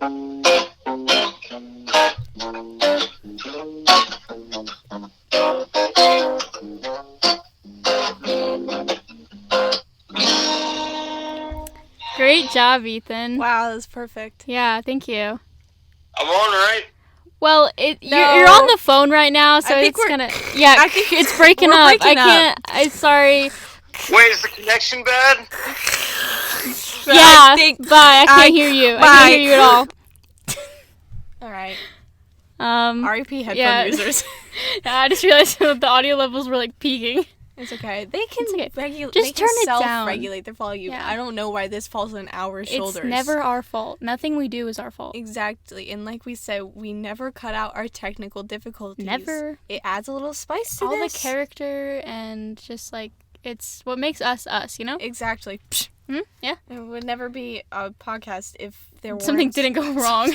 Great job, Ethan. Wow, that was perfect. Yeah, thank you. I'm on, right? Well, you're on the phone right now, so it's gonna. Yeah, I think it's breaking up. I can't. I'm sorry. Wait, is the connection bad? Yeah. Bye. I can't hear you. I can't hear you at all. All right. R.I.P. headphone users. I just realized the audio levels were like peaking. It's okay. They can regulate. Just turn it down. Self-regulate their volume. Yeah. I don't know why this falls on our shoulders. It's never our fault. Nothing we do is our fault. Exactly. And like we said, we never cut out our technical difficulties. Never. It adds a little spice to all this. The character and just like it's what makes us us, you know? Exactly. Yeah. It would never be a podcast if there weren't... Something didn't go wrong.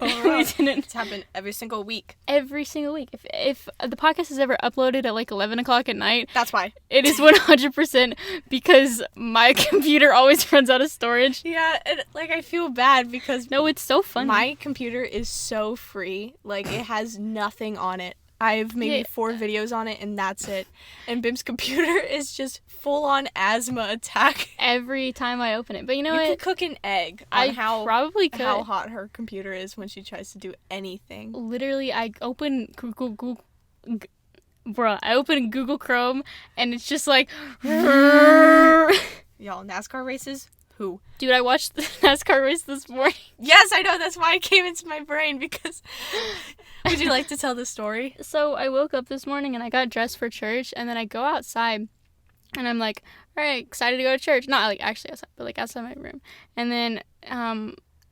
It's happened every single week. Every single week. If the podcast is ever uploaded at like 11 o'clock at night... That's why. It is 100% because my computer always runs out of storage. Yeah, and like I feel bad because... No, it's so funny. My computer is so free. Like it has nothing on it. I have maybe 4 videos on it, and that's it. And Bim's computer is just full-on asthma attack. Every time I open it. But you know what? You could cook an egg on probably could. How hot her computer is when she tries to do anything. Literally, I open Google I open Google Chrome, and it's just like... Y'all, NASCAR races? Who? Dude, I watched the NASCAR race this morning. Yes, I know. That's why it came into my brain because... Would you like to tell the story? So I woke up this morning and I got dressed for church, and then I go outside and I'm like, all right, excited to go to church. Not like actually outside, but like outside my room. And then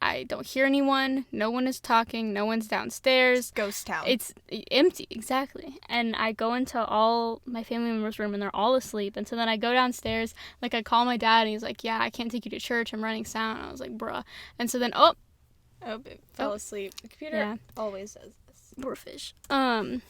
I don't hear anyone. No one is talking. No one's downstairs. Ghost town. It's empty, exactly. And I go into all my family members' room and they're all asleep. And so then I go downstairs. Like I call my dad and he's like, yeah, I can't take you to church. I'm running sound. And I was like, bruh. And so then, it fell asleep. The computer always does this. Poor fish. And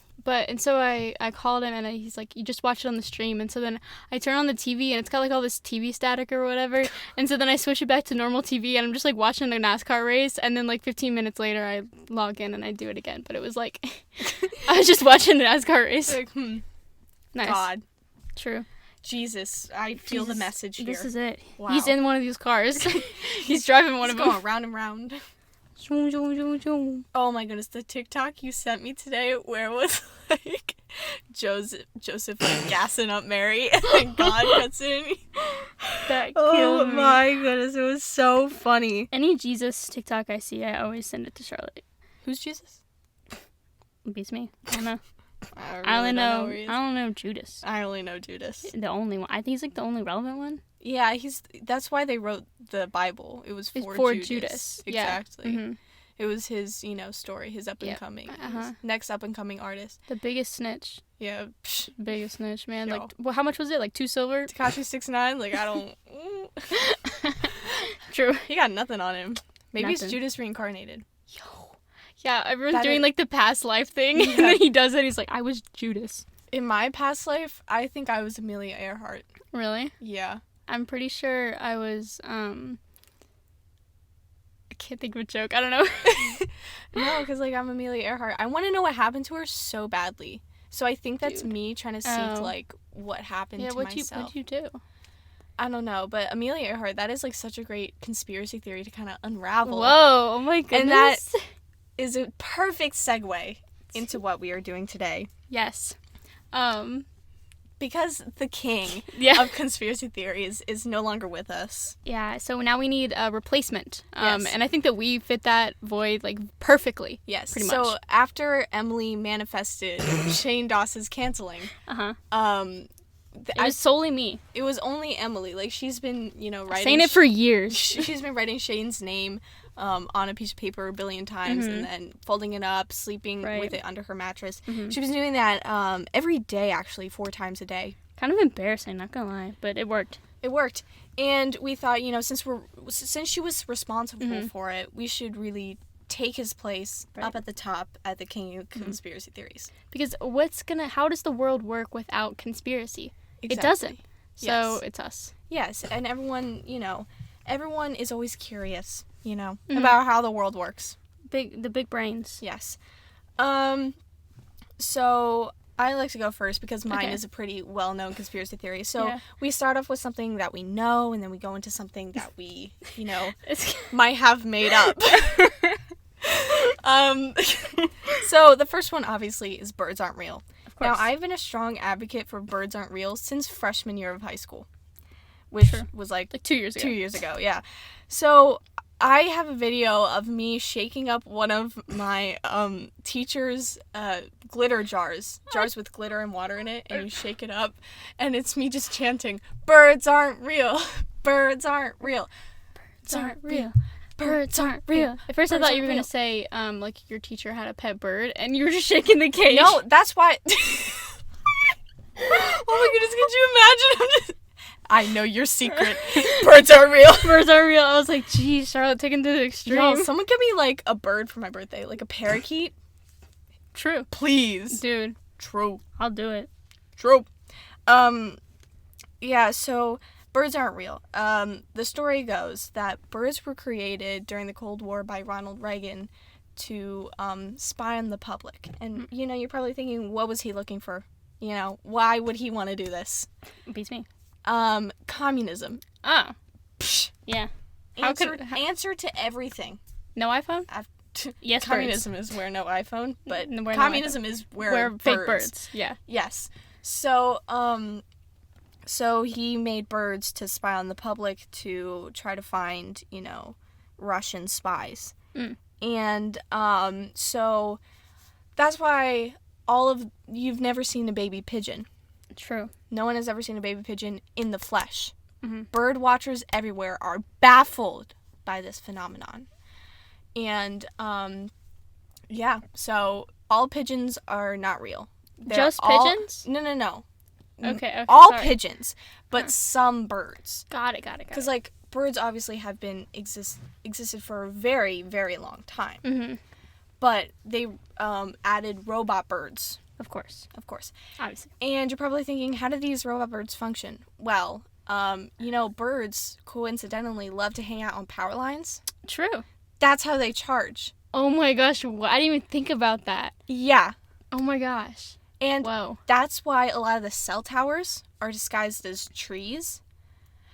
so I called him and he's like, you just watch it on the stream. And so then I turn on the TV and it's got like all this TV static or whatever. And so then I switch it back to normal TV and I'm just like watching a NASCAR race. And then like 15 minutes later I log in and I do it again. But it was like, I was just watching the NASCAR race. Like, Nice. God. True. Jesus, I feel the message here. This is it. Wow. He's in one of these cars. He's driving one of them. Going round and round. Oh my goodness, the TikTok you sent me today where it was like Joseph like gassing up Mary and God cuts in. That killed me. Oh my goodness, it was so funny. Any Jesus TikTok I see, I always send it to Charlotte. Who's Jesus? Beats me. I don't know. I only know Judas. I only know Judas. The only one. I think he's like the only relevant one. Yeah, that's why they wrote the Bible. It was for Judas. Exactly. Yeah. Mm-hmm. It was his, story, his up and coming, next up and coming artist. The biggest snitch. Yeah. Biggest snitch, man. Yo. Like, well, how much was it? Like 2 silver? Tekashi 6ix9ine. Like, I don't. True. He got nothing on him. Maybe it's Judas reincarnated. Yo. Yeah, everyone's doing like the past life thing, and then he does it. He's like, I was Judas. In my past life, I think I was Amelia Earhart. Really? Yeah. I'm pretty sure I was, I can't think of a joke. I don't know. No, because, like, I'm Amelia Earhart. I want to know what happened to her so badly. So I think that's me trying to seek, like, what happened to myself. What'd you do? I don't know, but Amelia Earhart, that is, like, such a great conspiracy theory to kind of unravel. Whoa, oh my goodness. And that is a perfect segue into what we are doing today. Yes. Because the king of conspiracy theories is no longer with us. Yeah, so now we need a replacement. And I think that we fit that void, like, perfectly. Yes. Pretty much. So after Emily manifested Shane Doss's canceling, it was solely me. It was only Emily. Like, she's been, writing... Saying it for years. She's been writing Shane's name on a piece of paper a billion times and then folding it up, sleeping with it under her mattress. She was doing that every day, actually, 4 times a day. Kind of embarrassing, not gonna lie, but it worked. It worked. And we thought, since she was responsible for it, we should really take his place up at the top at the king of conspiracy theories. Because how does the world work without conspiracy? Exactly. It doesn't. So it's us. Yes, and everyone, everyone is always curious, about how the world works. The big brains. Yes. So I like to go first because mine is a pretty well-known conspiracy theory. So we start off with something that we know, and then we go into something that we, might have made up. So the first one, obviously, is birds aren't real. Of course. Now, I've been a strong advocate for birds aren't real since freshman year of high school, which was like 2 years ago. 2 years ago, yeah. So I have a video of me shaking up one of my teacher's glitter jars with glitter and water in it, and you shake it up, and it's me just chanting, "Birds aren't real, birds aren't real, birds aren't real, birds aren't real." At first I thought you were going to say, like, your teacher had a pet bird, and you were just shaking the cage. No, that's why... Oh my goodness, could you imagine? I know your secret. Birds are real. Birds are real. I was like, geez, Charlotte, taken to the extreme. Yo, someone give me, like, a bird for my birthday. Like a parakeet. True. Please. Dude. True. I'll do it. True. Yeah, so birds aren't real. The story goes that birds were created during the Cold War by Ronald Reagan to spy on the public. And, you're probably thinking, what was he looking for? Why would he want to do this? Beats me. Communism. Oh. Psh. Yeah. Answer to everything. No iPhone? Yes, communism birds. is where no iPhone, but where communism no is where fake birds. Yeah. Yes. So, so he made birds to spy on the public to try to find, Russian spies. Mm. And, so that's why you've never seen a baby pigeon. True. No one has ever seen a baby pigeon in the flesh. Mm-hmm. Bird watchers everywhere are baffled by this phenomenon. And, so all pigeons are not real. Just pigeons? No. Okay, all sorry. pigeons, but some birds. Got it. Because, like, birds obviously have been existed for a very, very long time. Mm-hmm. But they added robot birds. Of course. Obviously. And you're probably thinking, how do these robot birds function? Well, birds coincidentally love to hang out on power lines. True. That's how they charge. Oh my gosh, I didn't even think about that. Yeah. Oh my gosh. And whoa. That's why a lot of the cell towers are disguised as trees.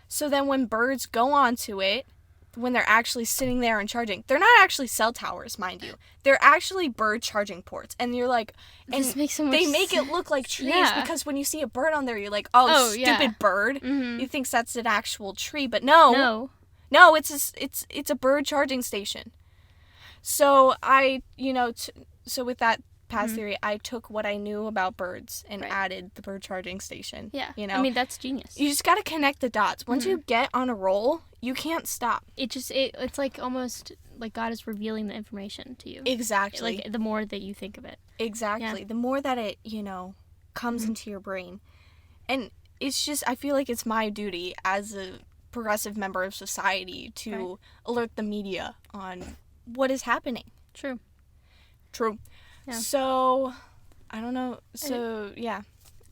So then when birds go onto it, when they're actually sitting there and charging, they're not actually cell towers, mind you. They're actually bird charging ports. And you're like, and this makes so much they make it look like trees because when you see a bird on there, you're like, stupid bird. Mm-hmm. You think that's an actual tree, but no, it's a bird charging station. So so with that past theory, I took what I knew about birds and added the bird charging station. Yeah. I mean, that's genius. You just got to connect the dots. Once you get on a roll, you can't stop. It's like almost like God is revealing the information to you. Exactly. Like the more that you think of it. Exactly. Yeah. The more that it, comes into your brain. And it's just, I feel like it's my duty as a progressive member of society to alert the media on what is happening. True. Yeah. So, I don't know. So, yeah.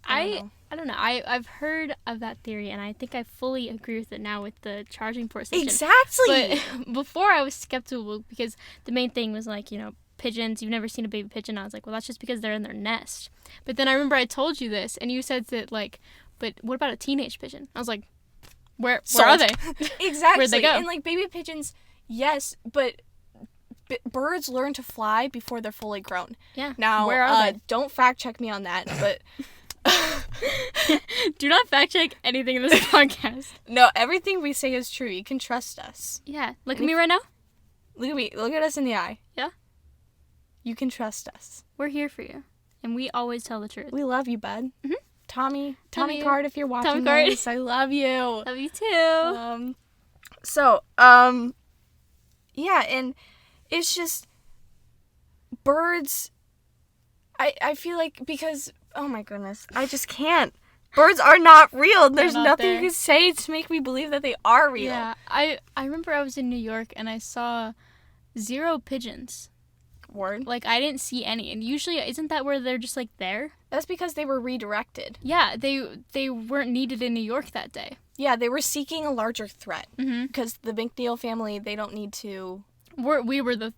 I don't know. I've heard of that theory, and I think I fully agree with it now with the charging port station. Exactly! But before I was skeptical because the main thing was like, pigeons. You've never seen a baby pigeon. I was like, well, that's just because they're in their nest. But then I remember I told you this, and you said that, like, but what about a teenage pigeon? I was like, where are they? Exactly. Where'd they go? And, like, baby pigeons, yes, but birds learn to fly before they're fully grown. Yeah. Now, where are they? Don't fact check me on that, but... Do not fact check anything in this podcast. No, everything we say is true. You can trust us. Yeah. Look at me right now. Look at me. Look at us in the eye. Yeah. You can trust us. We're here for you. And we always tell the truth. We love you, bud. Mm-hmm. Tommy Card, if you're watching Card. this, I love you. Love you too. Yeah, and it's just birds. I feel like because, oh my goodness, I just can't. Birds are not real. There's nothing you can say to make me believe that they are real. Yeah, I remember I was in New York and I saw 0 pigeons. Word. Like, I didn't see any. And usually, isn't that where they're just, like, there? That's because they were redirected. Yeah, they weren't needed in New York that day. Yeah, they were seeking a larger threat. Mm-hmm. Because the McNeil family, they don't need to... We were the...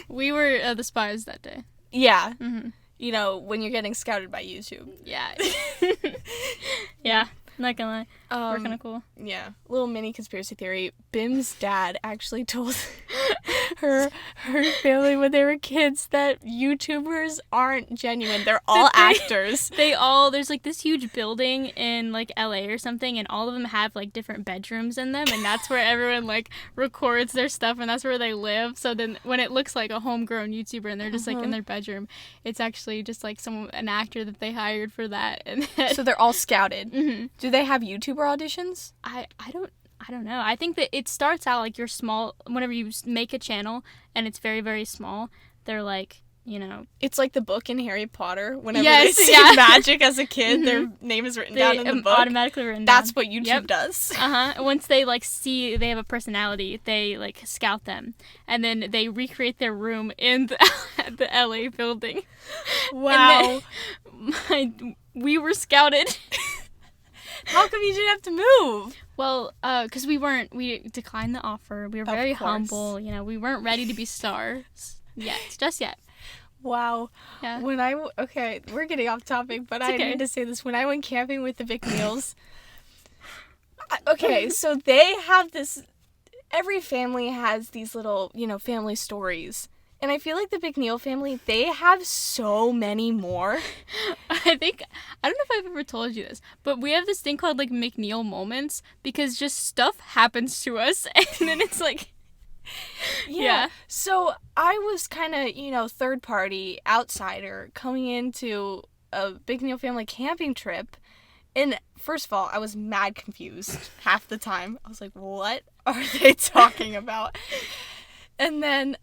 we were the spies that day. Yeah. Mm-hmm. You know, when you're getting scouted by YouTube. Yeah. Yeah, not gonna lie. We're kind of cool. Yeah. Little mini conspiracy theory. Bim's dad actually told her family when they were kids that YouTubers aren't genuine. They're all actors. There's like this huge building in like LA or something, and all of them have like different bedrooms in them, and that's where everyone like records their stuff, and that's where they live. So then when it looks like a homegrown YouTuber and they're just like in their bedroom, it's actually just like an actor that they hired for that. And So they're all scouted. Mm-hmm. Do they have YouTuber auditions? I don't know. I think that it starts out like you're small. Whenever you make a channel and it's very, very small, they're like, you know. It's like the book in Harry Potter. Whenever Yes, they see yeah. magic as a kid, their name is written down in the book. Automatically written That's down. what YouTube does. Once they like see they have a personality, they like scout them, and then they recreate their room in the LA building. Wow. And then we were scouted. How come you didn't have to move? Well, because we declined the offer. We were very humble. You know, we weren't ready to be stars yet, just yet. Wow. Yeah. Okay, we're getting off topic, but I need to say this. When I went camping with the McNeils, okay, so they have this, every family has these little, family stories. And I feel like the McNeil family, they have so many more. I don't know if I've ever told you this, but we have this thing called like McNeil moments, because just stuff happens to us, and then it's like, yeah. So I was kind of, third party outsider coming into a McNeil family camping trip. And first of all, I was mad confused half the time. I was like, what are they talking about? And then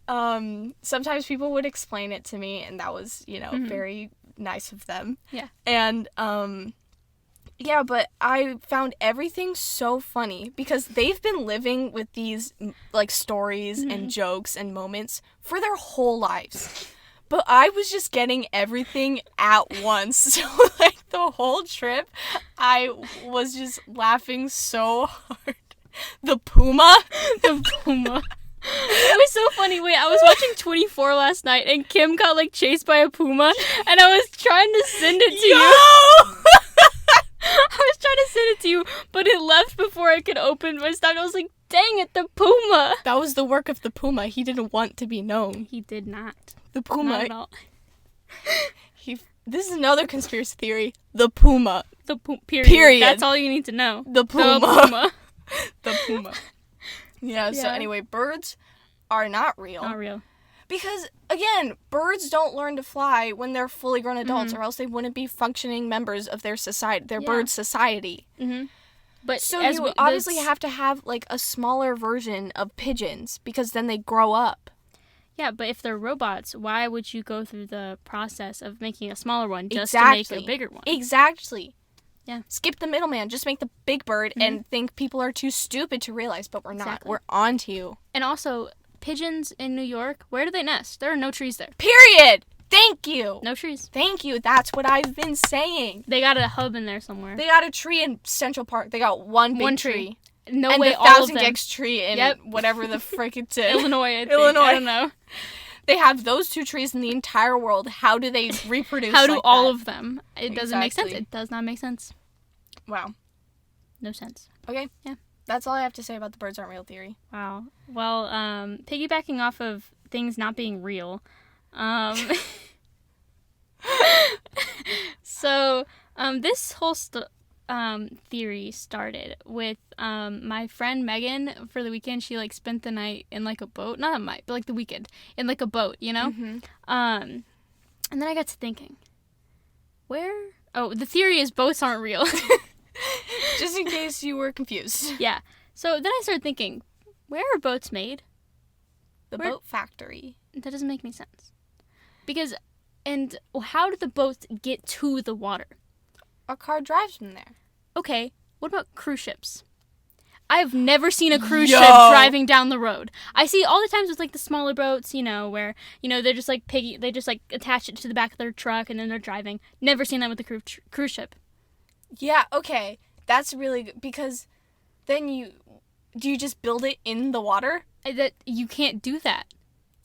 sometimes people would explain it to me, and that was, very nice of them. Yeah. And, but I found everything so funny because they've been living with these, like, stories and jokes and moments for their whole lives. But I was just getting everything at once. So, like, the whole trip, I was just laughing so hard. The puma. It was so funny. Wait, I was watching 24 last night, and Kim got like chased by a puma, and I was trying to send it to you. I was trying to send it to you, but it left before I could open my stuff. I was like, dang it, the puma. That was the work of the puma. He didn't want to be known. He did not. The puma. Not at all. This is another conspiracy theory. The puma. Period. That's all you need to know. The puma. The puma. The puma. Yeah, so anyway, birds are not real. Not real. Because, again, birds don't learn to fly when they're fully grown adults, or else they wouldn't be functioning members of their society, their bird society. Mm-hmm. But so you obviously have to have, like, a smaller version of pigeons, because then they grow up. Yeah, but if they're robots, why would you go through the process of making a smaller one just to make a bigger one? Exactly. Yeah. Skip the middleman. Just make the big bird and think people are too stupid to realize, but we're not. We're on to you. And also, pigeons in New York, where do they nest? There are no trees there. Period. Thank you. No trees. Thank you. That's what I've been saying. They got a hub in there somewhere. They got a tree in Central Park. They got one big tree. No and way, the all of them. 1,000 Gex tree in whatever the frick it's in. Illinois, I think. I don't know. They have those two trees in the entire world. How do they reproduce? How do like all that? of them? It doesn't make sense. It does not make sense. Wow. No sense. Okay. Yeah. That's all I have to say about the birds aren't real theory. Wow. Well, piggybacking off of things not being real, so this whole theory started with my friend Megan. For the weekend, she like spent the night in like a boat, not a night, but like the weekend in like a boat, you know. And then I got to thinking, the theory is boats aren't real. Just in case you were confused. Yeah. So then I started thinking, where are boats made? The boat factory. That doesn't make any sense. And how do the boats get to the water? A car drives them there. Okay, what about cruise ships? I've never seen a cruise Yo. ship driving down the road. I see all the times with like the smaller boats, where they're just like they just like attach it to the back of their truck and then they're driving. Never seen that with the cruise ship. Yeah, okay. That's really good because then do you just build it in the water? That you can't do that.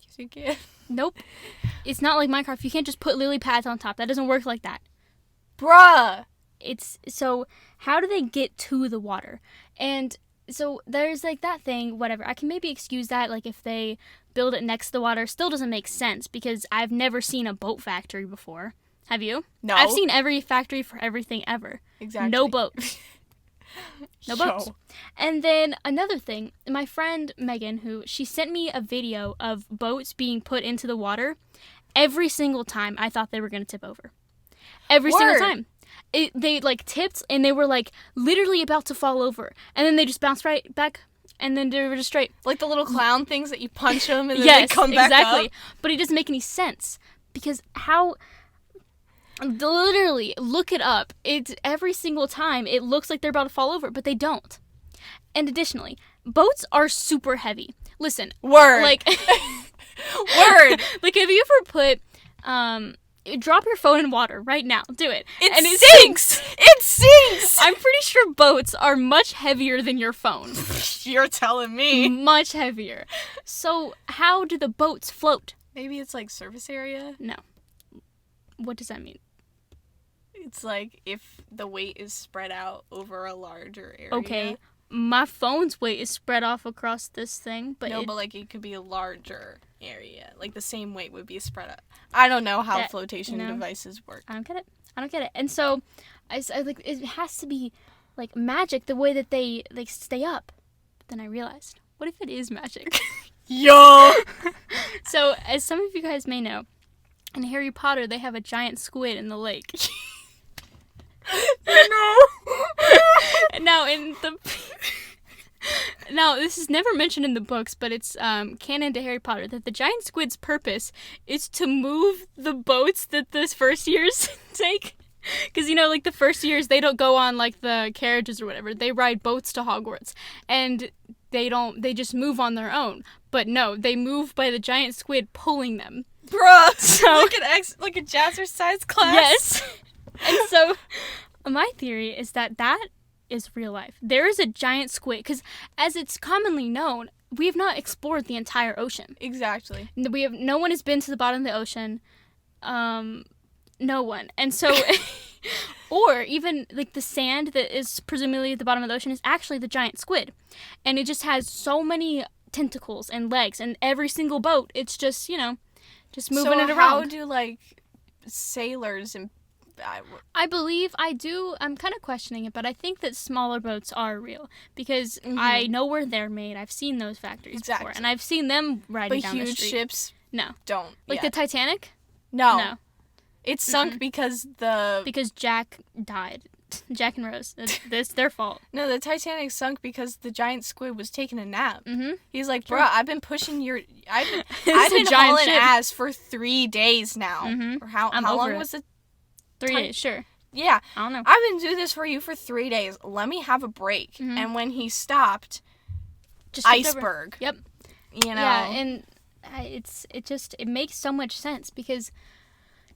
Yes, you can. Nope. It's not like Minecraft. You can't just put lily pads on top. That doesn't work like that. Bruh. So how do they get to the water? And so there's like that thing, whatever. I can maybe excuse that, like if they build it next to the water, still doesn't make sense because I've never seen a boat factory before. Have you? No. I've seen every factory for everything ever. Exactly. No boats. No boats. Yo. And then another thing, my friend Megan, she sent me a video of boats being put into the water. Every single time I thought they were going to tip over. Every single time. They like tipped and they were like literally about to fall over. And then they just bounced right back and then they were just straight. Like the little clown things that you punch them and then yes, they come back exactly. up. But it doesn't make any sense because how... Literally, look it up. It's every single time it looks like they're about to fall over, but they don't. And additionally, boats are super heavy. Listen, Word. like Word. like if you ever put drop your phone in water right now, do it. And it sinks. It sinks. I'm pretty sure boats are much heavier than your phone. You're telling me. Much heavier. So, how do the boats float? Maybe it's like surface area. No. What does that mean? It's like if the weight is spread out over a larger area. Okay, my phone's weight is spread off across this thing, but but like it could be a larger area. Like the same weight would be spread out. I don't know how flotation devices work. I don't get it. And so, I like it has to be like magic the way that they like stay up. But then I realized, what if it is magic? Yo. So, as some of you guys may know, in Harry Potter they have a giant squid in the lake. No. Now, this is never mentioned in the books, but it's canon to Harry Potter that the giant squid's purpose is to move the boats that the first years take. Because, like the first years, they don't go on like the carriages or whatever. They ride boats to Hogwarts. And they just move on their own. But no, they move by the giant squid pulling them. Bruh. So, like a jazzercise class. Yes. And so, my theory is that is real life. There is a giant squid, because as it's commonly known, we have not explored the entire ocean. Exactly. No one has been to the bottom of the ocean. No one. And so, or even like the sand that is presumably at the bottom of the ocean is actually the giant squid. And it just has so many tentacles and legs, and every single boat, it's just, just moving it around. So how do like sailors and I believe I do. I'm kind of questioning it, but I think that smaller boats are real because I know where they're made. I've seen those factories before, and I've seen them riding down the street. But huge ships don't. Like the Titanic? No. It sunk because Jack died. Jack and Rose. That's their fault. No, the Titanic sunk because the giant squid was taking a nap. Mm-hmm. He's like, bruh, I've been hauling ass for 3 days now. Mm-hmm. Or how long was it? 3 days, sure. Yeah. I don't know. I've been doing this for you for 3 days. Let me have a break. Mm-hmm. And when he stopped, just iceberg. Yep. Yeah, and it makes so much sense because,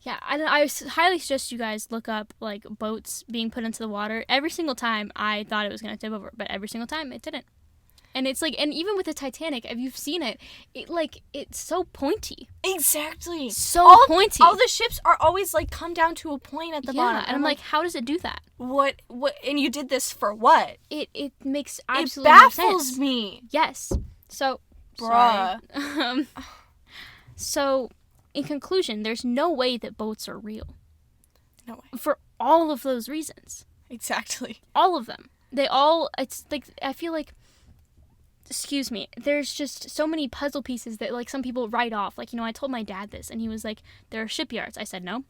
yeah, I highly suggest you guys look up, like, boats being put into the water. Every single time I thought it was going to tip over, but every single time it didn't. And it's like, and even with the Titanic, if you've seen it, it's so pointy. Exactly. So pointy. All the ships are always like come down to a point at the bottom. And I'm like, how does it do that? What? And you did this for what? It makes absolutely no sense. It baffles me. Yes. So, bruh. So, in conclusion, there's no way that boats are real. No way. For all of those reasons. Exactly. All of them. It's like, I feel like, excuse me, there's just so many puzzle pieces that, like, some people write off. Like, I told my dad this, and he was like, there are shipyards. I said, no,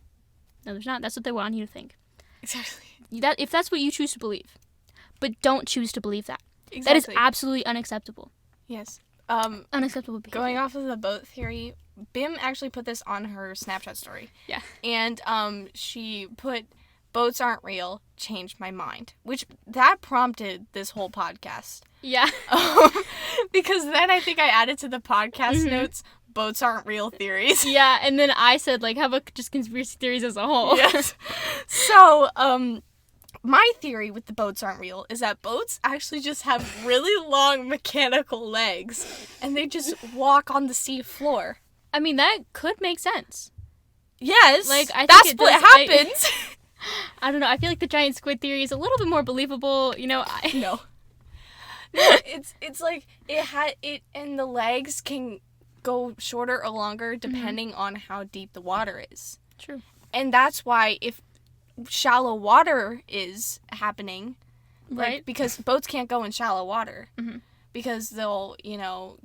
there's not. That's what they want you to think. Exactly. If that's what you choose to believe. But don't choose to believe that. Exactly. That is absolutely unacceptable. Yes. Unacceptable behavior. Going off of the boat theory, Bim actually put this on her Snapchat story. Yeah. And she put, boats aren't real. changed my mind, which that prompted this whole podcast. Yeah. Because then I think I added to the podcast notes, boats aren't real theories. Yeah, and then I said, like, how about just conspiracy theories as a whole? Yes. So, my theory with the boats aren't real is that boats actually just have really long mechanical legs, and they just walk on the sea floor. I mean, that could make sense. Yes, Like, I think that's it what does. happens. I don't know. I feel like the giant squid theory is a little bit more believable. You know, No, it's like it and the legs can go shorter or longer depending on how deep the water is. True. And that's why if shallow water is happening, like, Right. because boats can't go in shallow water Mhm. because they'll,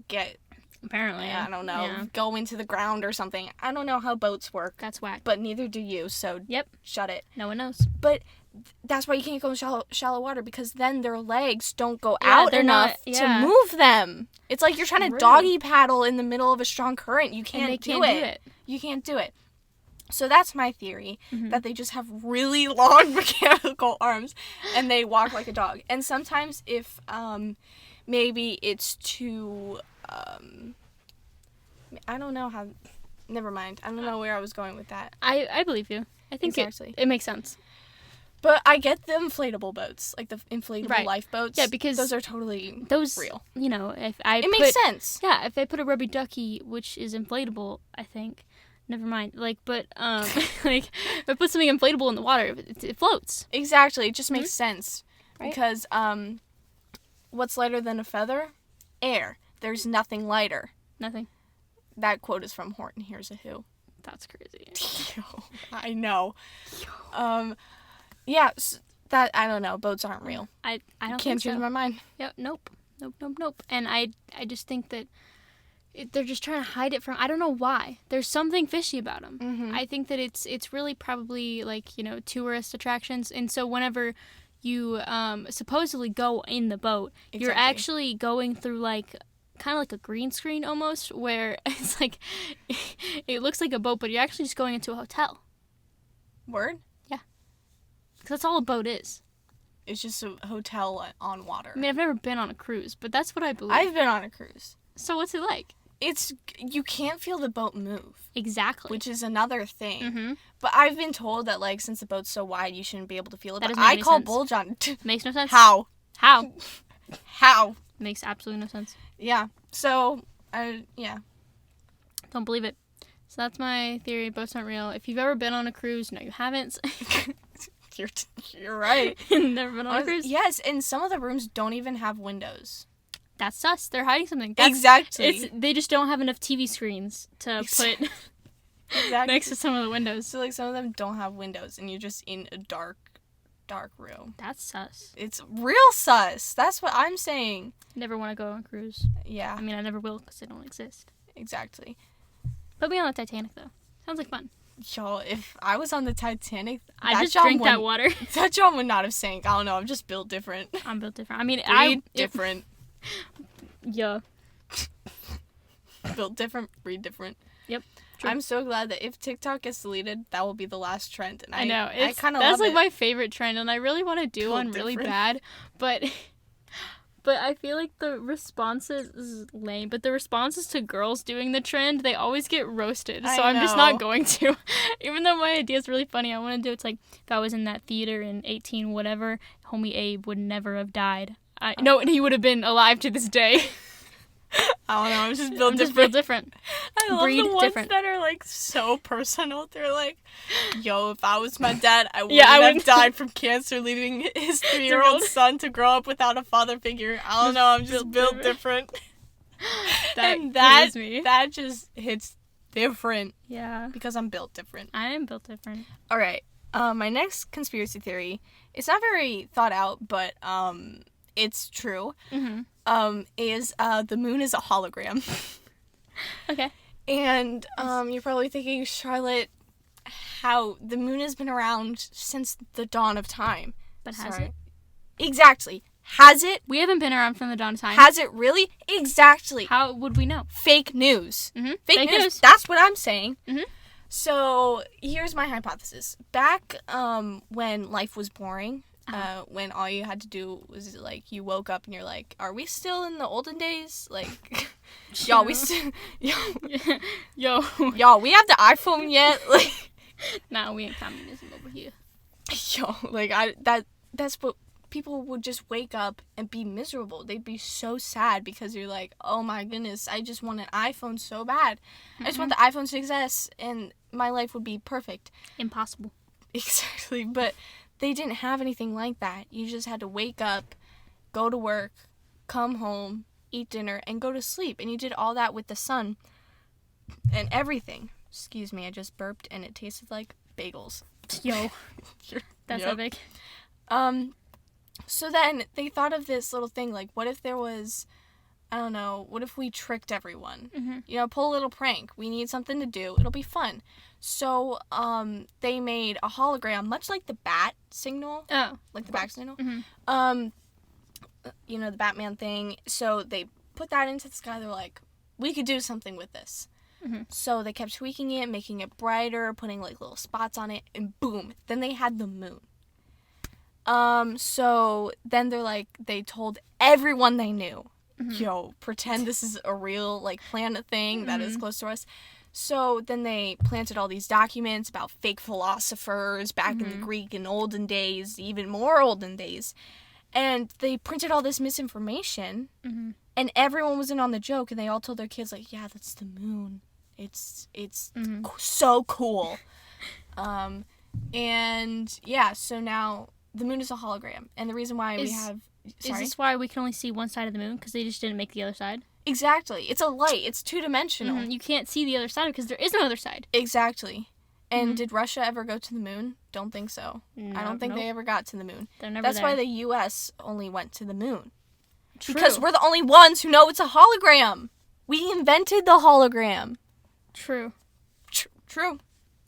get, Apparently. I don't know, Yeah. go into the ground or something. I don't know how boats work, That's whack. but neither do you, so Yep. shut it. No one knows. But that's why you can't go in shallow water, because then their legs don't go Yeah, out they're enough not- to yeah. move them. It's like you're trying to True. doggy paddle in the middle of a strong current. You And can't, they do can't it. do it. You can't do it. So that's my theory, Mhm. that they just have really long mechanical arms and they walk like a dog. And sometimes if maybe it's too I don't know how, never mind. I don't know where I was going with that. I believe you. I think Exactly. it makes sense. But I get the inflatable boats, like the inflatable Right. lifeboats. Yeah, because those are totally Those, real. you know, if I It makes sense. Yeah, if I put a rubber ducky, which is inflatable, I think. Never mind. Like, but like, if I put something inflatable in the water, it floats. Exactly. It just makes sense. Right. Because what's lighter than a feather? Air. There's nothing lighter. Nothing. That quote is from Horton Hears a Who. That's crazy. Yo, I know. Yeah, that, I don't know. Boats aren't real. I don't Can't think change so. my mind. Yeah, nope. And I just think that they're just trying to hide it from. I don't know why. There's something fishy about them. Mhm. I think that it's really probably like tourist attractions, and so whenever you supposedly go in the boat, you're Exactly. actually going through like kind of like a green screen almost, where it's like it looks like a boat, but you're actually just going into a hotel. Word? 'Cause that's all a boat is. It's just a hotel on water. I mean, I've never been on a cruise, but that's what I believe. I've been on a cruise. So what's it like? You can't feel the boat move, Exactly. which is another thing. Mm-hmm. But I've been told that, like, since the boat's so wide, you shouldn't be able to feel it. That But doesn't make I any call sense. bull John. Makes no sense. How? How? Makes absolutely no sense. Yeah. So, yeah. Don't believe it. So that's my theory. Boats aren't real. If you've ever been on a cruise, no, you haven't. You're right. Never been on a cruise. Yes, and some of the rooms don't even have windows. That's sus. They're hiding something. That's, Exactly. They just don't have enough TV screens to put Exactly. next to some of the windows. So, like, some of them don't have windows, and you're just in a dark room. That's sus. It's real sus. That's what I'm saying. Never want to go on a cruise. Yeah, I mean, I never will because they don't exist. exactly. Put me on the Titanic though. Sounds like fun. Yo, if I was on the Titanic, I that just John drink that would- water. That John would not have sank. I don't know. I'm just built different. I'm built different. I mean, Breed different. Yeah. Built different. Breed different. Yep. True. I'm so glad that if TikTok gets deleted, that will be the last trend. And I know. I kind of that's love like it. my favorite trend, and I really want to do Built one really different. bad, but I feel like the responses this is lame, but the responses to girls doing the trend, they always get roasted. So I I'm just know. not going to. Even though my idea is really funny, I want to do it's like if I was in that theater in 18 whatever, homie Abe would never have died. No, he would have been alive to this day. I don't know. I'm just built I'm just different. built different. I love breed the ones different. that are like so personal. They're like, "Yo, if I was my dad, I wouldn't Yeah, I have wouldn't- died from cancer, leaving his 3-year-old son to grow up without a father figure." I don't know. I'm just built different. That And that kills me. that just hits different Yeah. because I'm built different. I am built different. All right. My next conspiracy theory. It's not very thought out, but it's true. Mm-hmm. Is the moon is a hologram. Okay. And you're probably thinking, Charlotte, how the moon has been around since the dawn of time. But has Sorry. it? Exactly. Has it? We haven't been around from the dawn of time. Has it really? Exactly. How would we know? Fake news. Mm-hmm. Fake news. That's what I'm saying. Mhm. So here's my hypothesis. Back when life was boring, when all you had to do was like you woke up and you're like, are we still in the olden days? Like, y'all, we still, y'all, we have the iPhone yet? Like, nah, we ain't communism over here. Yo, like that's what people would just wake up and be miserable. They'd be so sad because you're like, oh my goodness, I just want an iPhone so bad. I just want the iPhone 6S and my life would be perfect. Impossible. Exactly, but they didn't have anything like that. You just had to wake up, go to work, come home, eat dinner, and go to sleep. And you did all that with the sun and everything. Excuse me, I just burped and it tasted like bagels. Yo, that's epic. So then they thought of this little thing, like, what if there was, I don't know, what if we tricked everyone? Mm-hmm. You know, pull a little prank. We need something to do. It'll be fun. So, they made a hologram, much like the bat signal. Oh. Like the bat signal. Mm-hmm. You know, the Batman thing. So they put that into the sky. They're like, we could do something with this. Mm-hmm. So they kept tweaking it, making it brighter, putting, like, little spots on it, and boom. Then they had the moon. So then they told everyone they knew, yo, pretend this is a real, like, planet thing that is close to us. So then they planted all these documents about fake philosophers back in the Greek and olden days, even more olden days. And they printed all this misinformation, and everyone was in on the joke, and they all told their kids, like, yeah, that's the moon. It's so cool. And, yeah, so now the moon is a hologram. And the reason why we have... Sorry? Is this why we can only see one side of the moon? Because they just didn't make the other side? Exactly. It's a light. It's two-dimensional. You can't see the other side because there is no other side. Exactly. And did Russia ever go to the moon? Don't think so. No, I don't think they ever got to the moon. They're never That's there. why the U.S. only went to the moon. True. Because we're the only ones who know it's a hologram. We invented the hologram. True. True.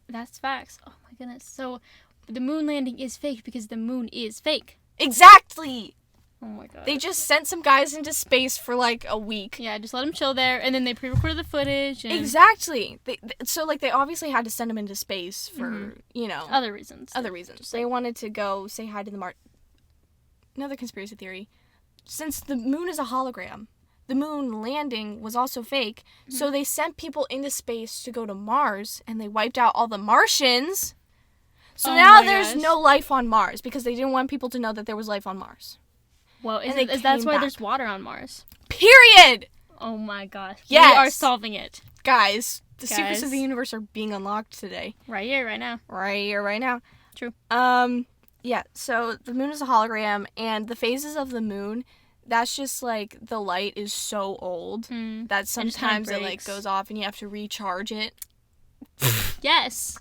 That's facts. Oh my goodness. So the moon landing is fake because the moon is fake. Exactly. Oh my god. They just sent some guys into space for like a week. Yeah, just let them chill there, and then they pre-recorded the footage. And Exactly. So they obviously had to send them into space for, you know. other reasons. They wanted to go say hi to the Mars. Another conspiracy theory. Since the moon is a hologram, the moon landing was also fake, so they sent people into space to go to Mars, and they wiped out all the Martians. So now there's no life on Mars, because they didn't want people to know that there was life on Mars. Well, And that's why there's water on Mars. Period! Oh my gosh. Yes! We are solving it. Guys, the secrets of the universe are being unlocked today. Right here, right now. Right here, right now. True. Yeah, so the moon is a hologram, and the phases of the moon, that's just, like, the light is so old that sometimes it, like, goes off and you have to recharge it. Yes.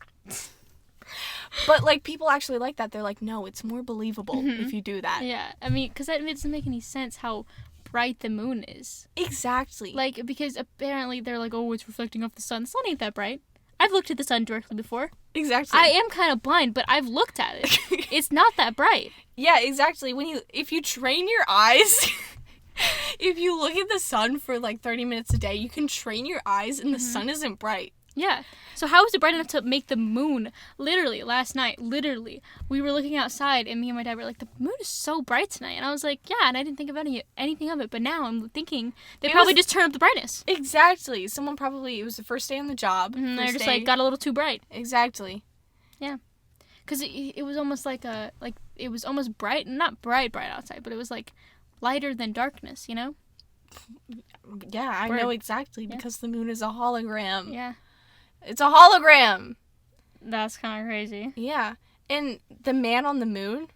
But, like, people actually like that. They're like, no, it's more believable if you do that. Yeah, I mean, because that doesn't make any sense how bright the moon is. Exactly. Like, because apparently they're like, oh, it's reflecting off the sun. The sun ain't that bright. I've looked at the sun directly before. Exactly. I am kind of blind, but I've looked at it. It's not that bright. Yeah, exactly. If you train your eyes, if you look at the sun for like 30 minutes a day, you can train your eyes and the sun isn't bright. Yeah. So how is it bright enough to make the moon? Literally, last night, we were looking outside and me and my dad were like, the moon is so bright tonight. And I was like, yeah, and I didn't think of anything of it. But now I'm thinking they probably just turned up the brightness. Exactly. It was the first day on the job. And they're just like, got a little too bright. Exactly. Yeah. Because it was almost it was almost bright, not bright outside, but it was like lighter than darkness, you know? Yeah, I know exactly because the moon is a hologram. Yeah. It's a hologram. That's kind of crazy. Yeah. And the man on the moon,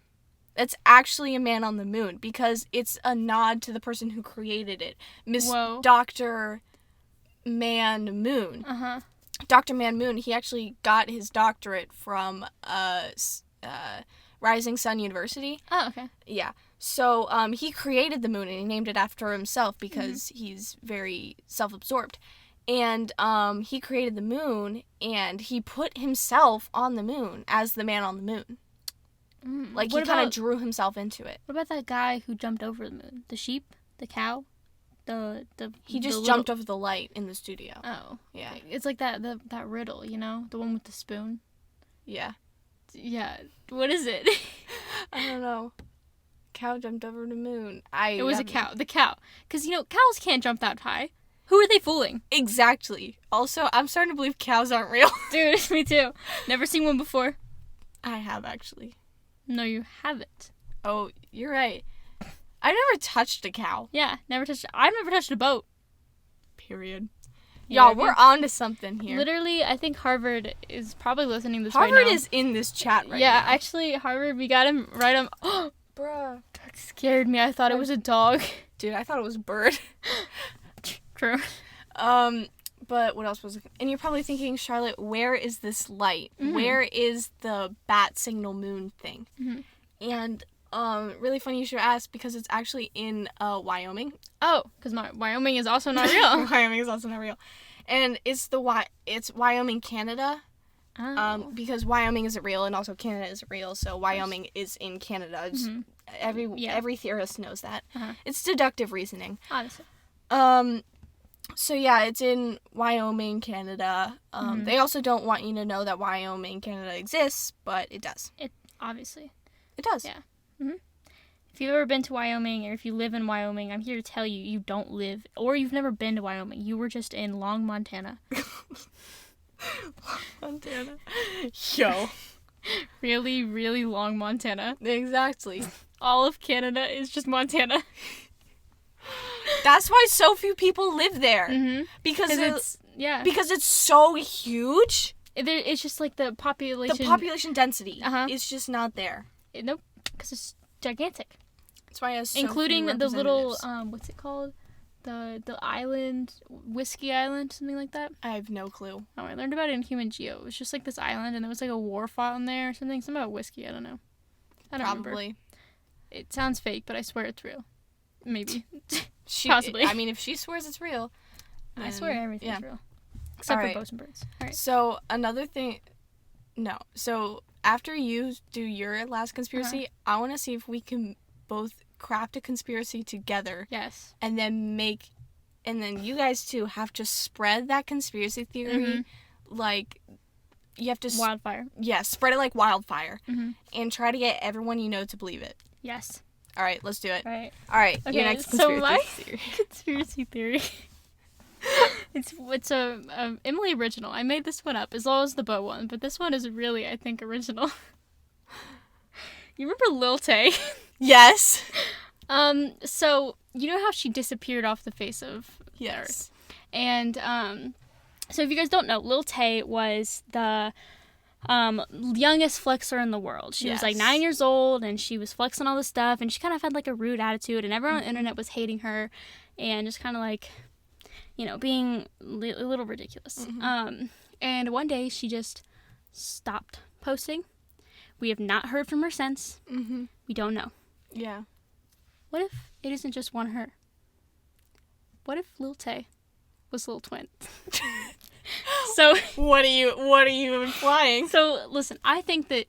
it's actually a man on the moon because it's a nod to the person who created it. Dr. Man Moon. Uh-huh. Dr. Man Moon, he actually got his doctorate from Rising Sun University. Oh, okay. Yeah. So he created the moon and he named it after himself because he's very self-absorbed. And he created the moon, and he put himself on the moon as the man on the moon. Like, he kind of drew himself into it. What about that guy who jumped over the moon? The sheep? The cow? He just the jumped over the light in the studio. Oh. Yeah. It's like that riddle, you know? The one with the spoon. Yeah. Yeah. What is it? I don't know. Cow jumped over the moon. It was a cow. The cow. Because, you know, cows can't jump that high. Who are they fooling? Exactly. Also, I'm starting to believe cows aren't real. Dude, me too. Never seen one before. I have, actually. No, you haven't. Oh, you're right. I never touched a cow. Yeah, I've never touched a boat. Period. Yeah, Y'all, we're on to something here. Literally, I think Harvard is probably listening to this right now. Harvard is in this chat right now. Yeah, actually, Harvard, we got him right on. Oh, Bruh. that scared me. I thought it was a dog. Dude, I thought it was a bird. True. But what else was it? And you're probably thinking, Charlotte, where is this light? Mhm. Where is the bat signal moon thing? Mhm. And really funny you should ask, because it's actually in Wyoming. Oh, because Wyoming is also not real. Wyoming is also not real. And it's Wyoming, Canada. Oh. Because Wyoming isn't real and also Canada isn't real, so Wyoming is in Canada. It's, every theorist knows that. Uh-huh. It's deductive reasoning. Honestly. So yeah, it's in Wyoming, Canada. They also don't want you to know that Wyoming, Canada exists, but it does. Obviously. It does. Yeah. If you've ever been to Wyoming, or if you live in Wyoming, I'm here to tell you, you don't live, or you've never been to Wyoming. You were just in Long, Montana. Montana. Yo. Really, really long Montana. Exactly. All of Canada is just Montana. That's why so few people live there. Mm-hmm. Because Because it's so huge. it's just like the population. The population density is just not there. Nope, because it's gigantic. That's why it has so including few the little representatives. what's it called? The island, Whiskey Island, something like that. I have no clue. Oh, I learned about it in Human Geo. It was just like this island, and there was like a war fought on there or something. Something about whiskey. I don't know. I don't remember. Probably. It sounds fake, but I swear it's real. Maybe. Possibly. I mean, if she swears it's real. I swear everything's real. Except All right. for boats and birds. All right. So, another thing... No. So, after you do your last conspiracy, I want to see if we can both craft a conspiracy together. Yes. And then you guys too have to spread that conspiracy theory like... You have to... Wildfire. Yeah, spread it like wildfire. Mm-hmm. And try to get everyone you know to believe it. Yes. All right, let's do it. All right. All right, Okay, your next so conspiracy my theory. conspiracy theory. it's a Emily original. I made this one up as well as the boat one, but this one is really, I think, original. You remember Lil Tay? Yes. So you know how she disappeared off the face of the earth, and so if you guys don't know, Lil Tay was the youngest flexer in the world. She was like 9 years old, and she was flexing all this stuff, and she kind of had like a rude attitude, and everyone on the internet was hating her, and just kind of like, you know, being a little ridiculous. And one day she just stopped posting. We have not heard from her since. We don't know. Yeah. What if it isn't just one her? What if Lil Tay was Lil Twin? So what are you implying? So listen, I think that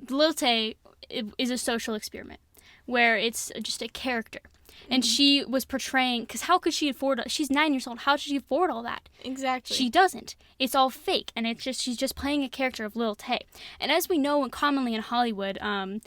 Lil Tay is a social experiment where it's just a character, and she was portraying, because how could she afford? She's 9 years old. How did she afford all that? Exactly. She doesn't. It's all fake, and she's just playing a character of Lil Tay. And as we know, commonly in Hollywood, do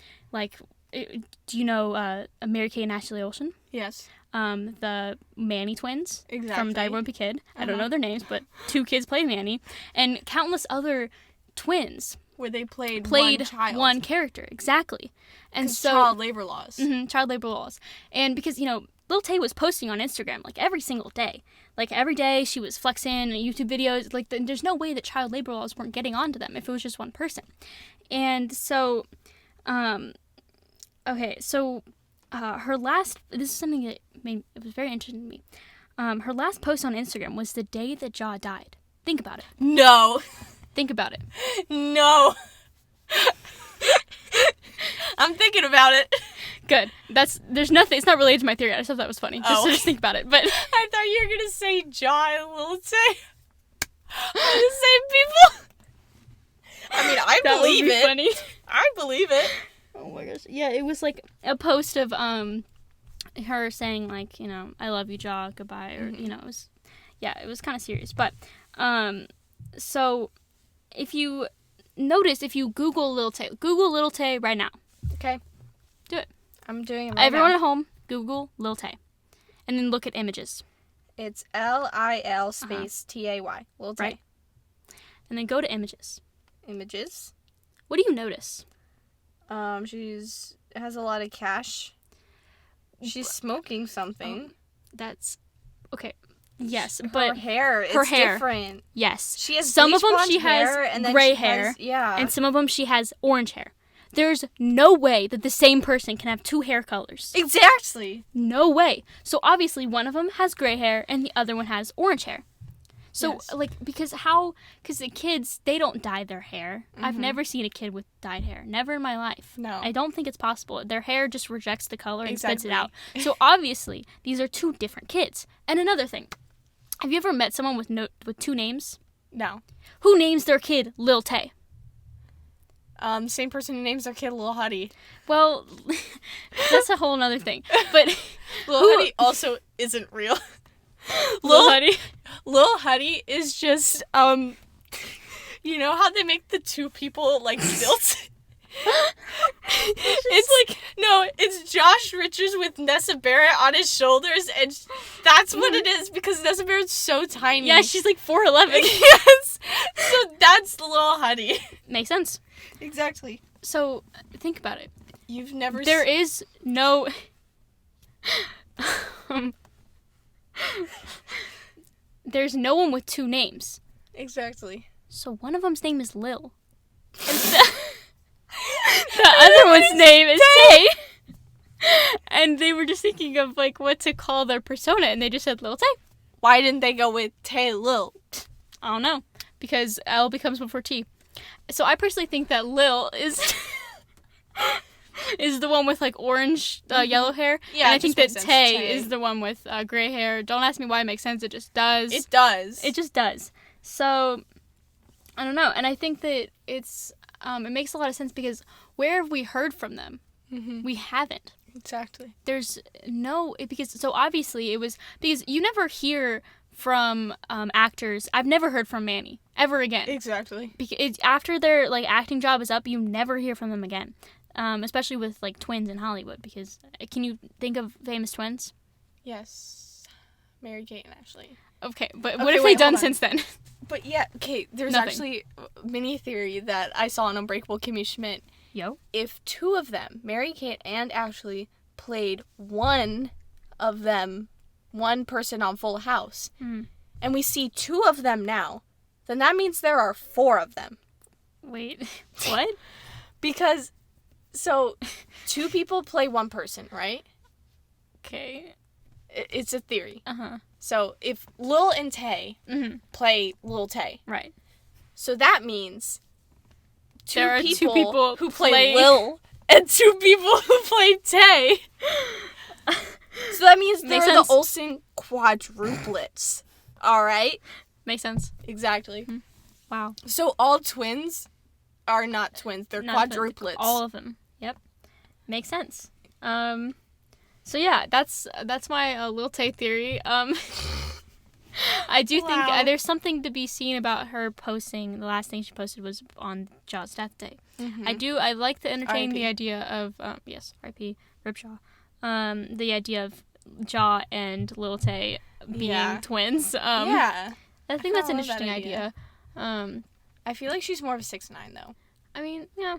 you know Mary-Kate and Ashley Olsen? Yes. The Manny twins from Die Wimpy Kid. I don't know their names, but 2 kids played Manny, and countless other twins where they played one character. Exactly. And so child labor laws. Child labor laws. And because, you know, Lil Tay was posting on Instagram like every single day. Like every day she was flexing YouTube videos. Like there's no way that child labor laws weren't getting onto them if it was just one person. And so okay, so her last, this is something that it was very interesting to me. Her last post on Instagram was the day that Ja died. Think about it. No. Think about it. No. I'm thinking about it. Good. There's nothing, it's not related to my theory. I just thought that was funny. Just think about it. But I thought you were gonna say Ja and Lil Tay are the same people. I mean, I that believe would be it. Funny. I believe it. Oh my gosh. Yeah, it was like a post of her saying, like, you know, I love you, Ja, goodbye, or, you know, it was kind of serious. But, so, if you Google Lil Tay right now. Okay. Do it. I'm doing it right Everyone now. at home, Google Lil Tay. And then look at images. It's Lil space Tay. Lil Tay. Right. And then go to images. Images. What do you notice? She's has a lot of cash. She's smoking something. That's okay. Yes, Her but hair, her it's hair. different. yes, She has some of bleach them blonde she has hair, and then gray she hair, has, yeah. and some of them she has orange hair. There's no way that the same person can have two hair colors. Exactly. No way. So obviously one of them has gray hair and the other one has orange hair. So Yes. like because the kids, they don't dye their hair. I've never seen a kid with dyed hair. Never in my life. No. I don't think it's possible. Their hair just rejects the color and spits it out. Exactly. So obviously these are two different kids. And another thing, have you ever met someone with two names? No. Who names their kid Lil Tay? Same person who names their kid Lil Huddy. Well, that's a whole nother thing. But Lil Huddy also isn't real. Lil Huddy. Lil Huddy is just, you know how they make the two people, like, stilts? It's Josh Richards with Nessa Barrett on his shoulders, and that's what it is, because Nessa Barrett's so tiny. Yeah, she's like 4'11". Yes! So that's Lil Huddy. Makes sense. Exactly. So, think about it. You've never There is no... There's no one with two names. Exactly. So one of them's name is Lil. And the other one's name is Tay. And they were just thinking of, like, what to call their persona, and they just said Lil Tay. Why didn't they go with Tay Lil? I don't know. Because L becomes before T. So I personally think that Lil is... is the one with, like, orange, yellow hair. Yeah, and I it think just that makes sense. Tay Tay. is the one with gray hair. Don't ask me why it makes sense. It just does. It does. It just does. So, I don't know. And I think that it's, it makes a lot of sense because where have we heard from them? Mm-hmm. We haven't. Exactly. There's no, so obviously it was, because you never hear from actors. I've never heard from Manny ever again. Exactly. Because after their, like, acting job is up, you never hear from them again. Especially with, like, twins in Hollywood, because can you think of famous twins? Yes. Mary-Kate and Ashley. Okay, but Okay, what have wait, they done hold on. since then? But yeah, okay, there's Nothing. actually a mini theory that I saw on Unbreakable Kimmy Schmidt. Yo. If two of them, Mary-Kate and Ashley, played one of them, one person on Full House, and we see two of them now, then that means there are four of them. Wait, what? Because, so, two people play one person, right? Okay. It's a theory. Uh-huh. So, if Lil and Tay play Lil Tay, Right. so that means There are two people who play Lil and two people who play Tay. So that means Makes they're sense. the Olsen quadruplets. All right? Makes sense. Exactly. Wow. So all twins are not twins. They're Not quadruplets. all of them. Yep. Makes sense. So yeah, that's my Lil Tay theory. I do think Wow. there's something to be seen about her posting. The last thing she posted was on Jaw's death day. Mhm. I like to entertain the R.I.P. idea of yes, R.I.P. Rip Jaw. The idea of Jaw and Lil Tay being Yeah. twins. Yeah. I think that's an love that interesting idea. idea. I feel like she's more of a 6'9", though. I mean, yeah,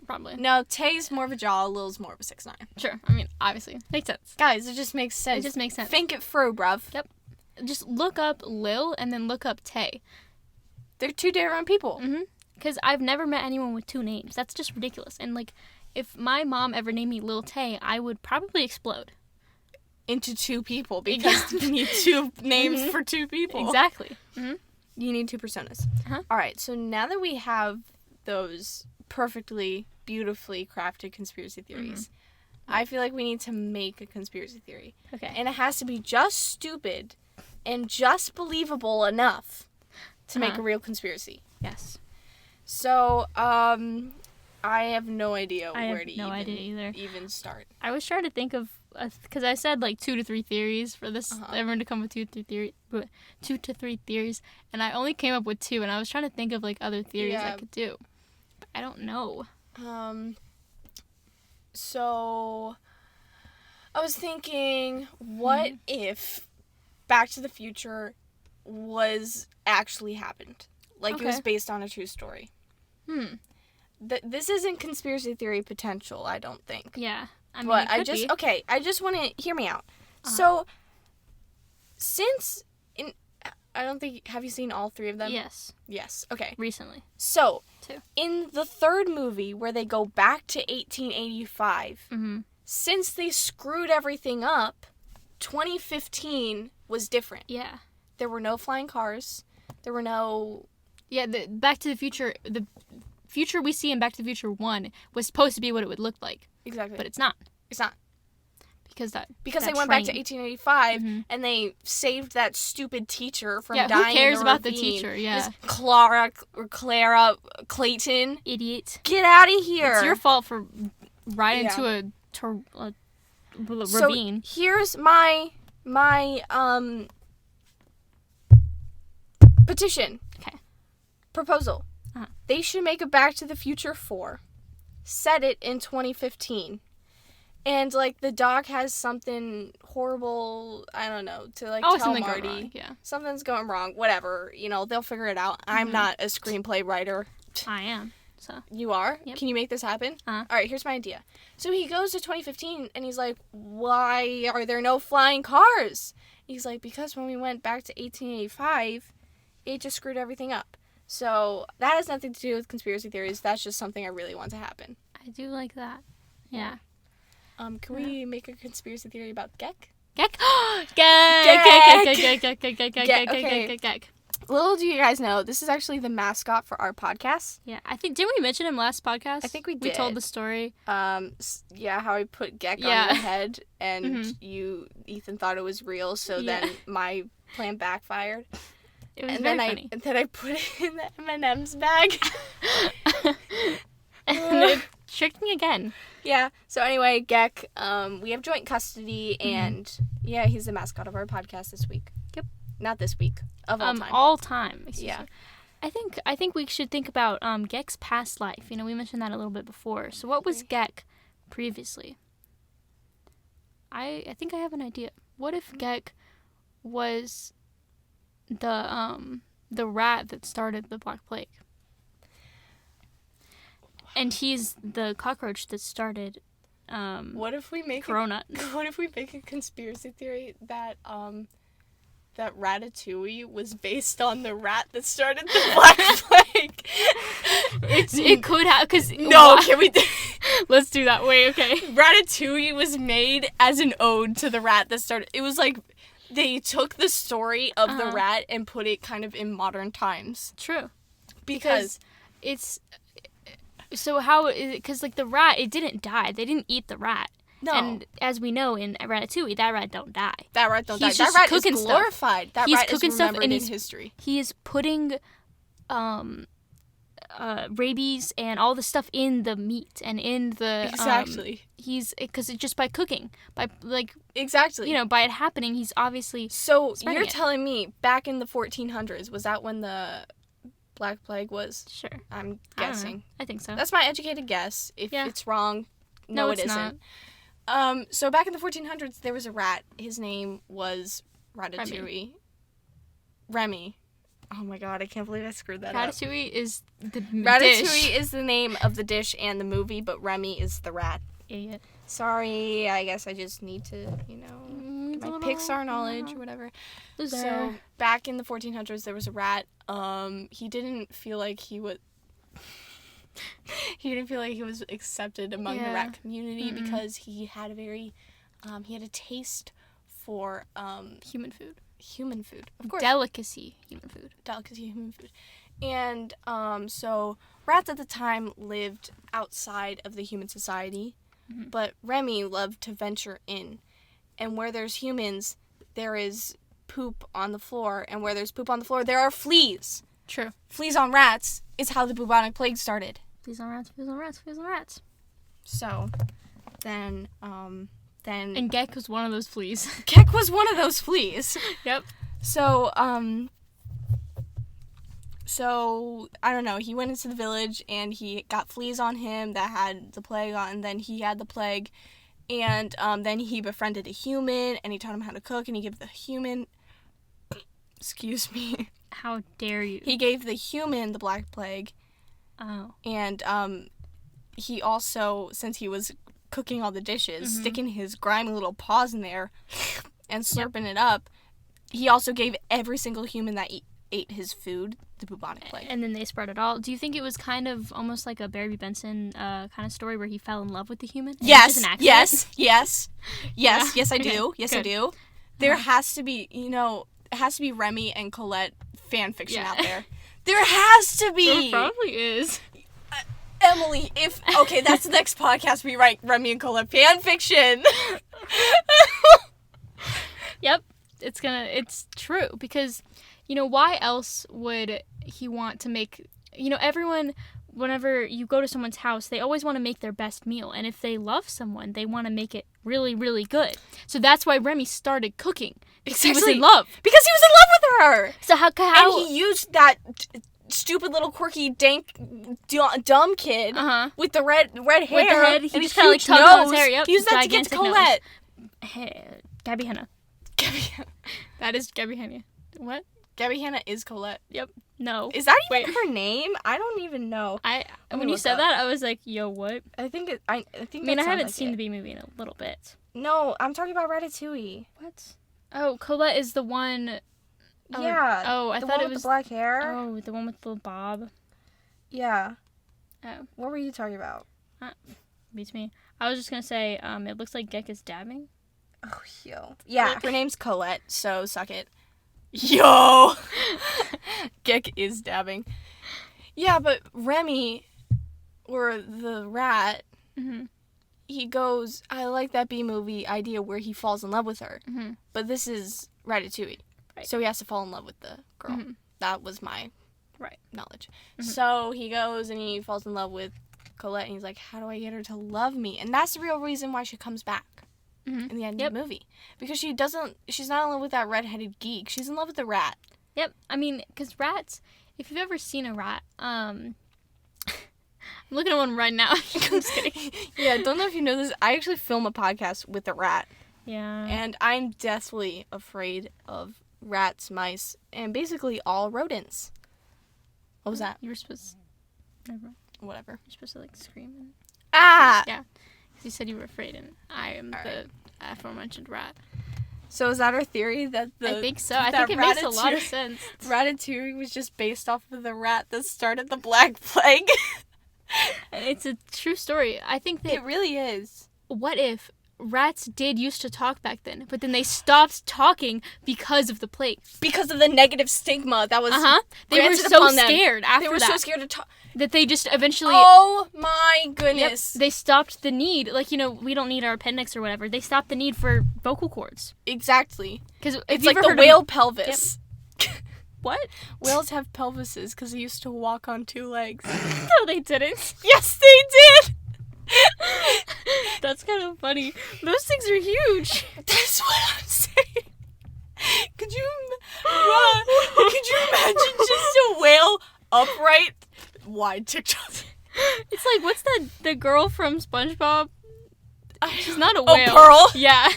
probably. No, Tay's more of a jaw, Lil's more of a 6'9". Sure. I mean, obviously, makes sense. Guys, it just makes sense. It just makes sense. Think it through, bruv. Yep. Just look up Lil and then look up Tay. They're two different people. Mm-hmm. Because I've never met anyone with two names. That's just ridiculous. And, like, if my mom ever named me Lil Tay, I would probably explode. Into two people, because you need two names for two people. Exactly. Mm-hmm. You need two personas. Uh-huh. All right, so now that we have those perfectly, beautifully crafted conspiracy theories, I feel like we need to make a conspiracy theory. Okay. And it has to be just stupid and just believable enough to make a real conspiracy. Yes. So, I have no idea I have where to no idea either. even start. I was trying to think of because I said like 2 to 3 theories for this, everyone to come with 2 to 3 theories, and I only came up with 2, and I was trying to think of like other theories I could do, but I don't know. So I was thinking, what if Back to the Future was actually happened? Like, it was based on a true story. This isn't conspiracy theory potential, I don't think. Yeah. I mean, but it could be. I just want to hear me out. So, I don't think, have you seen all 3 of them? Yes. Yes, okay. Recently. So, 2. In the 3rd movie, where they go back to 1885, since they screwed everything up, 2015 was different. Yeah. There were no flying cars. There were no... Yeah, the Back to the Future, the future we see in Back to the Future 1 was supposed to be what it would look like. Exactly. But it's not. It's not. Because they went back to 1885 and they saved that stupid teacher from dying. Who cares in the about the ravine. teacher? Yeah. Clara Clayton. Idiot. Get out of here. It's your fault for riding into a ravine. So here's my petition. Okay. Proposal. They should make a Back to the Future 4. Set it in 2015. And, like, the dog has something horrible, I don't know, to, like, tell something Marty. going wrong, yeah. Something's going wrong, whatever. You know, they'll figure it out. I'm not a screenplay writer. I am, so. You are? Yep. Can you make this happen? All right, here's my idea. So he goes to 2015, and he's like, why are there no flying cars? He's like, because when we went back to 1885, it just screwed everything up. So that has nothing to do with conspiracy theories. That's just something I really want to happen. I do like that. Yeah. Can we make a conspiracy theory about Gek? Gek. Gek. Little do you guys know, this is actually the mascot for our podcast. Yeah, I think, didn't we mention him last podcast? I think we did. We told the story. Yeah, how I put Gek on your head, and Ethan thought it was real, so then my plan backfired. It was very funny. And then I put it in the M&M's bag. And it tricked me again. Yeah. So anyway, Gek, we have joint custody, and yeah, he's the mascot of our podcast this week. Yep. Not this week. Of all time. All time. Yeah. I think we should think about Gek's past life. You know, we mentioned that a little bit before. So what was Gek previously? I think I have an idea. What if Gek was the rat that started the Black Plague? And he's the cockroach that started what if we make Corona. What if we make a conspiracy theory that that Ratatouille was based on the rat that started the Black Plague? It could have, because can we let's do that. Wait, okay. Ratatouille was made as an ode to the rat that started. It was like they took the story of the rat and put it kind of in modern times. True. Because it's... So how is it? Because, like, the rat, it didn't die. They didn't eat the rat. No. And as we know in Ratatouille, that rat don't die. That rat don't die. He's That just rat cooking is stuff. glorified. That He's rat cooking is stuff, remembered and in he's history. He is putting rabies and all the stuff in the meat and in the... Exactly. Because it's just by cooking. By, like... Exactly. You know, by it happening, he's obviously... So, you're it. telling me, back in the 1400s, was that when the Black Plague was? Sure. I'm guessing. I think so. That's my educated guess. If it's wrong, no, it it's isn't. not. So back in the 1400s, there was a rat. His name was Ratatouille. Remy. Oh my god, I can't believe I screwed that up. Ratatouille is the Ratatouille dish. is the name of the dish and the movie, but Remy is the rat. Idiot. Sorry, I guess I just need to, get my Pixar knowledge or whatever. Loser. So, back in the 1400s, there was a rat. He didn't feel like he was accepted among the rat community because he had a taste for human food. Human food, of course. Delicacy human food. And so rats at the time lived outside of the human society, but Remy loved to venture in. And where there's humans, there is poop on the floor, and where there's poop on the floor, there are fleas. True. Fleas on rats is how the bubonic plague started. Fleas on rats, fleas on rats, fleas on rats. So, then then And Gecko was one of those fleas. Gecko was one of those fleas. Yep. So, I don't know, he went into the village and he got fleas on him that had the plague on, and then he had the plague, and then he befriended a human, and he taught him how to cook, and he gave the human, excuse me. How dare you? He gave the human the Black Plague, Oh. and, he also, since he was cooking all the dishes, sticking his grimy little paws in there and slurping it up, he also gave every single human that ate his food the bubonic plague. And then they spread it all. Do you think it was kind of almost like a Barry Benson kind of story where he fell in love with the human? Yes, An accident? yes, Yeah. yes, I do. Yes, I Good. do. There has to be, it has to be Remy and Colette fan fiction out there. There has to There be. probably is. Emily, okay, that's the next podcast we write, Remy and Colette fan fiction. Yep. It's true because, why else would he want to make, everyone, whenever you go to someone's house, they always want to make their best meal. And if they love someone, they want to make it really, really good. So that's why Remy started cooking. Because he was in love. Because he was in love with her. So how And he used that stupid little quirky, dank, dumb kid with the red hair. With the head, he and just his kind of like huge tugged on his nose. hair. Yep. He used that to get to gigantic Colette. Hey, Gabby Hanna. That is Gabby Hanna. What? Gabby Hanna is Colette. Yep. No. Is that even her name? I don't even know. When you said that, I was like, yo, what? I think I haven't seen the B movie in a little bit. No, I'm talking about Ratatouille. What? Oh, Colette is the one. Yeah. Oh, I the thought one it with was the black hair. Oh, the one with the bob. Yeah. Oh, What were you talking about? beats me. I was just gonna say, it looks like Gecko's dabbing. Oh, yo. Yeah, her name's Colette, so suck it. Yo! Gek is dabbing. Yeah, but Remy, or the rat, he goes, I like that B-movie idea where he falls in love with her. But this is Ratatouille. Right. So he has to fall in love with the girl. That was my knowledge. Mm-hmm. So he goes and he falls in love with Colette, and he's like, how do I get her to love me? And that's the real reason why she comes back in the end of the movie. Because she's not in love with that redheaded geek. She's in love with the rat. Yep. I mean, because rats, if you've ever seen a rat, I'm looking at one right now. I'm just kidding. Yeah, don't know if you know this. I actually film a podcast with a rat. Yeah. And I'm deathly afraid of rats, mice, and basically all rodents. What was that? You were supposed to... Never mind. Whatever. You're supposed to, scream. And... Ah! Yeah. Because you said you were afraid, and I am the aforementioned rat. So is that our theory that I think so. I think it makes a lot of sense. Ratatouille was just based off of the rat that started the Black Plague? It's a true story. I think that... It really is. What if rats did used to talk back then, but then they stopped talking because of the plague? Because of the negative stigma that was They were granted so upon them. scared after They were that. so scared to talk. That they just eventually... Oh my goodness. They stopped the need. Like, we don't need our appendix or whatever. They stopped the need for vocal cords. Exactly. Because It's like the whale pelvis. What? Whales have pelvises because they used to walk on two legs. No, they didn't. Yes, they did! That's kind of funny. Those things are huge. That's what I'm saying. Could you imagine just a whale upright? Wide TikTok. It's like, what's the girl from SpongeBob? She's not a Oh, whale. Pearl? Yeah.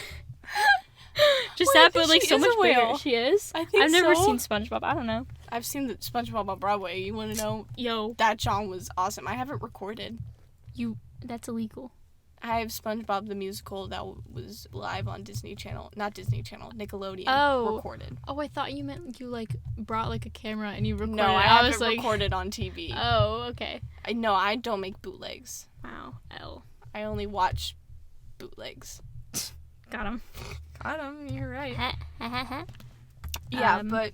Just Wait, I that, but think like she so is a much bigger. whale. She is? I think I've never so. seen SpongeBob. I don't know. I've seen the SpongeBob on Broadway. You want to know? Yo. That John was awesome. I have it recorded. That's illegal. I have SpongeBob the musical that was live on Disney Channel. Not Disney Channel, Nickelodeon. Oh. Recorded. Oh, I thought you meant you brought a camera and you recorded. No, I it. have was it like, recorded on TV. Oh, okay. No, I don't make bootlegs. Wow. L. I only watch bootlegs. Got him. Got him. You're right. Yeah, Yeah, but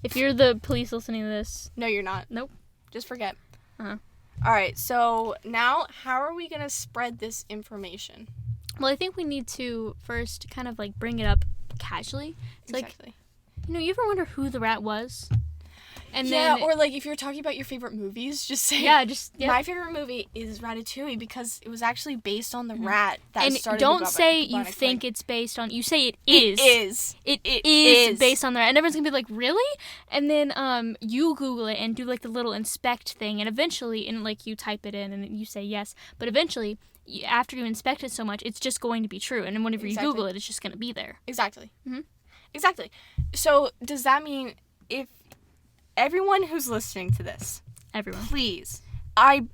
if you're the police listening to this, no, you're not. Nope. Just forget. Uh-huh. All right. So now, how are we gonna spread this information? well, I think we need to first kind of bring it up casually. It's exactly. you ever wonder who the rat was? And yeah, then or like if you're talking about your favorite movies, just say my favorite movie is Ratatouille because it was actually based on the rat that and started. don't the say bubonic you think plague. it's based on. You say it is. It It is is based on the rat, and everyone's gonna be like, really? And then you Google it and do like the little inspect thing, and eventually, and like you type it in and you say yes, but eventually, after you inspect it so much, it's just going to be true, and then whenever you Google it, it's just gonna be there. Exactly. Mm-hmm. Exactly. So does that mean if everyone who's listening to this, Everyone. please, I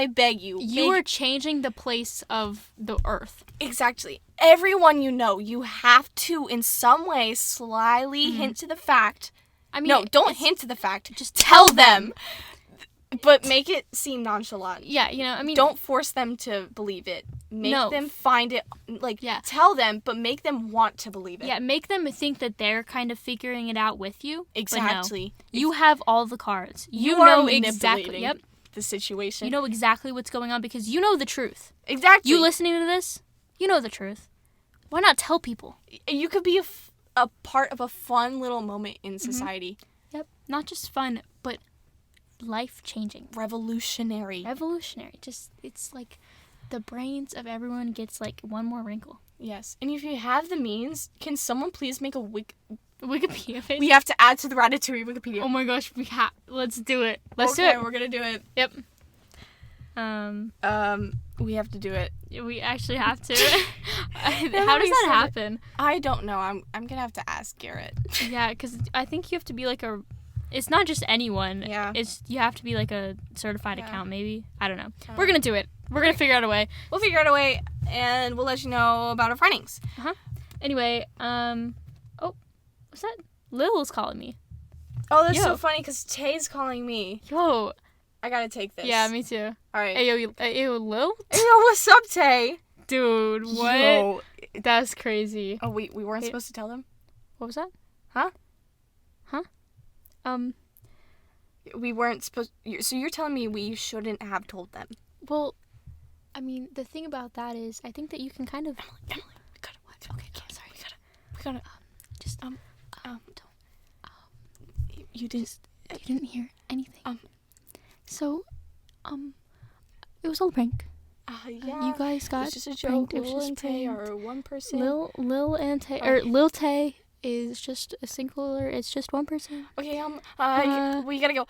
beg you. You are changing the place of the earth. Exactly. Everyone you know, you have to in some way slyly hint to the fact. I mean, no, don't hint to the fact. Just tell them. But make it seem nonchalant. Yeah, you know, I mean, don't force them to believe it. Make them find it, tell them, but make them want to believe it. Yeah, make them think that they're kind of figuring it out with you. Exactly. But no, you have all the cards. You are know manipulating exactly. Yep. the situation. You know exactly what's going on because you know the truth. Exactly. You listening to this, you know the truth. Why not tell people? You could be a part of a fun little moment in society. Yep. Not just fun, but life-changing. Revolutionary. Just, it's like the brains of everyone gets like one more wrinkle. Yes. And if you have the means, can someone please make a Wikipedia page? We have to add to the Ratatouille Wikipedia. Oh my gosh, let's do it. Let's do it. We're gonna do it. Yep. We have to do it. We actually have to. How does that happen? I don't know. I'm gonna have to ask Garrett. Yeah, because I think you have to be like it's not just anyone. Yeah. You have to be like a certified account, maybe. I don't know. We're gonna do it. We're gonna figure out a way. We'll figure out a way, and we'll let you know about our findings. Anyway, oh, what's that? Lil's calling me. Oh, that's so funny because Tay's calling me. Yo. I gotta take this. Yeah, me too. All right. Hey, yo, Lil? Hey, yo, what's up, Tay? Dude, what? Yo. That's crazy. Oh, we weren't supposed to tell them? What was that? Huh? We weren't supposed... So you're telling me we shouldn't have told them? Well, I mean, the thing about that is, I think that you can kind of... Emily, we gotta what? Okay, sorry. We gotta... don't... You didn't... You didn't hear anything. So, it was all a prank. Yeah. You guys got It's just a pranked. joke. Lil and Tay are one person. Lil and Tay, or Lil Tay is just a singular. It's just one person. Okay, we gotta go.